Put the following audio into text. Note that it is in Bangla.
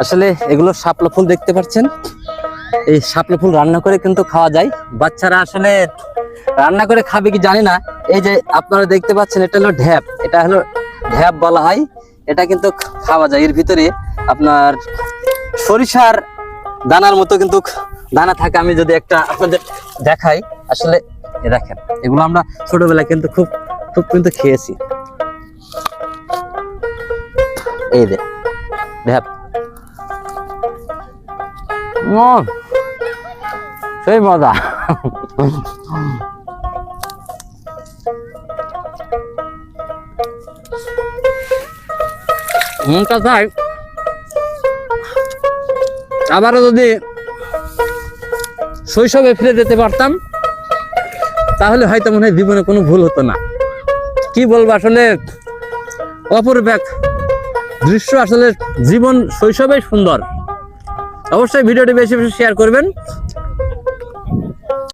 আসলে এগুলো শাপলা ফুল দেখতে পাচ্ছেন, এই শাপলা ফুল রান্না করে কিন্তু খাওয়া যায়। বাচ্চারা আসলে রান্না করে খাবে কি জানি না। এই যে আপনারা দেখতে পাচ্ছেন, এটা হলো ঢ্যাপ, এটা হলো ঢ্যাপ বলা হয়। এটা কিন্তু খাওয়া যায়। এর ভিতরে আপনার সরিষার দানার মতো কিন্তু দানা থাকে। আমি যদি একটা আপনাদের দেখাই, আসলে দেখেন, এগুলো আমরা ছোটবেলায় কিন্তু খুব খুব কিন্তু খেয়েছি। এই যে ঢ্যাপ, সেই মজা। তাই আবারও যদি শৈশবে ফিরে যেতে পারতাম, তাহলে হয়তো মনে হয় জীবনে কোনো ভুল হতো না। কি বলবো, আসলে অপূর্ব এক দৃশ্য। আসলে জীবন শৈশবেই সুন্দর। অবশ্যই ভিডিওটি বেশি বেশি শেয়ার করবেন।